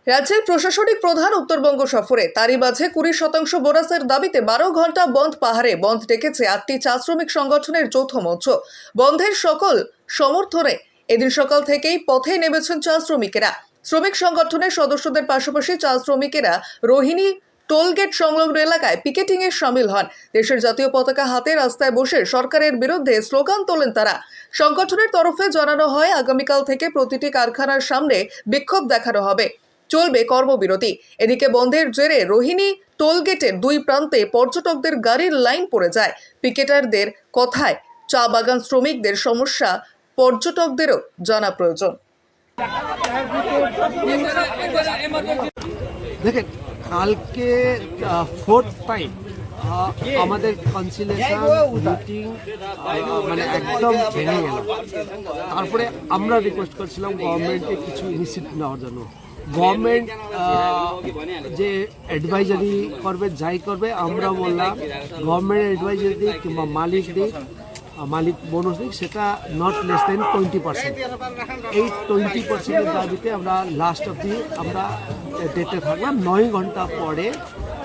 রাজ্যের প্রশাসনিক প্রধান উত্তরবঙ্গ সফরে, তারই মাঝে 20% বোনাসের দাবিতে 12 ঘন্টা বন্ধ পাহাড়ে বন্ধ ডেকেছে 8টি চা শ্রমিক সংগঠনের যৌথ মঞ্চ। বন্ধের সকল সমর্থনে এদিন সকাল থেকেই পথে নেমেছেন চা শ্রমিকেরা। শ্রমিক সংগঠনের সদস্যদের পাশাপাশি চা শ্রমিকেরা রোহিণী টোলগেট সংলগ্ন এলাকায় পিকেটিং এ শামিল হন। দেশের জাতীয় পতাকা হাতে রাস্তায় বসে সরকারের বিরুদ্ধে স্লোগান তোলেন তারা। সংগঠনের তরফে জানানো হয়, আগামীকাল থেকে প্রতিটি কারখানার সামনে বিক্ষোভ দেখানো হবে, চলবে কর্মবিরতি। এদিকে বন্ধের জেরে রোহিণী টোলগেটের দুই প্রান্তে পর্যটকদের গাড়ির লাইন পড়ে যায়। পিকেটারদের কথায় চা বাগান শ্রমিকদের সমস্যা পর্যটকদেরও জানা প্রয়োজন। দেখেন, কালকে ফোর্থ টাইম আমাদের কনসিলেশন মিটিং মানে একদম ভেঙে গেল। তারপরে আমরা রিকোয়েস্ট করছিলাম গভর্নমেন্টকে কিছু ইনিশিয়েটিভ নেওয়ার জন্য। গভর্নমেন্ট যে অ্যাডভাইজারি করবে, যাই করবে, আমরা বললাম গভর্নমেন্ট অ্যাডভাইজারি দিক কিংবা মালিক দিক, মালিক বোনাস দিক, সেটা নট লেস দেন 20%। এই 20%-এর দাবিতে আমরা লাস্ট অবধি আমরা ডেটে থাকলাম। 9 ঘন্টা পরে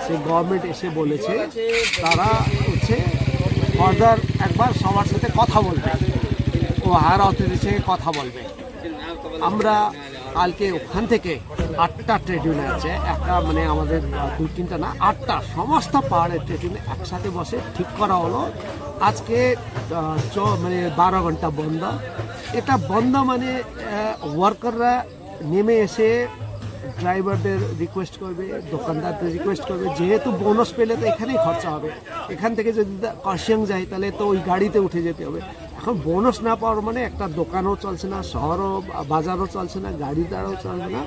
সে গভর্নমেন্ট এসে বলেছে তারা ফার্দার একবার সবার সাথে কথা বলবে, ও হায়ার অথরিটির সাথে কথা বলবে। আমরা কালকে ওখান থেকে 8টা ট্রেড ইউনিয়ন আছে, একটা মানে আমাদের 2-3টা না, 8টা সমস্ত পাহাড়ের ট্রেড ইউনিয়ন একসাথে বসে ঠিক করা হলো আজকে মানে 12 ঘন্টা বন্ধ। এটা বন্ধ মানে ওয়ার্কাররা নেমে এসে ড্রাইভারদের রিকোয়েস্ট করবে, দোকানদারদের রিকোয়েস্ট করবে, যেহেতু বোনাস পেলে তো এখানেই খরচা হবে। এখান থেকে যদি কাশিয়াং যায় তাহলে তো ওই গাড়িতে উঠে যেতে হবে। এখন বোনাস না পাওয়ার মানে একটা দোকানও চলছে না, শহরও বাজারও চলছে না, গাড়ি দ্বারাও চলছে না,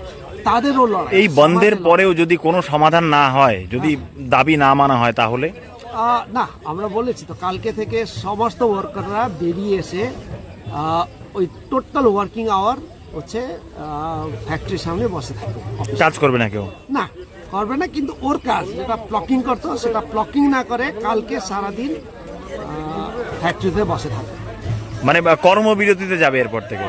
তাদেরও লড়াই। এই বন্ধের পরেও যদি কোনো সমাধান না হয়, যদি দাবি না মানা হয়, তাহলে না, আমরা বলেছি তো কালকে থেকে সমস্ত ওয়ার্কাররা বেরিয়ে এসে ওই টোটাল ওয়ার্কিং আওয়ার ফ্যাক্টরির সামনে বসে থাকবে। কাজ করবে না কেউ? না, করবে না, কিন্তু ওর কাজ যেটা প্লকিং করতো সেটা প্লকিং না করে কালকে সারাদিন ফ্যাক্টরিতে বসে থাকবে। মানে কর্মবিরতিতে যাবে এরপর থেকে?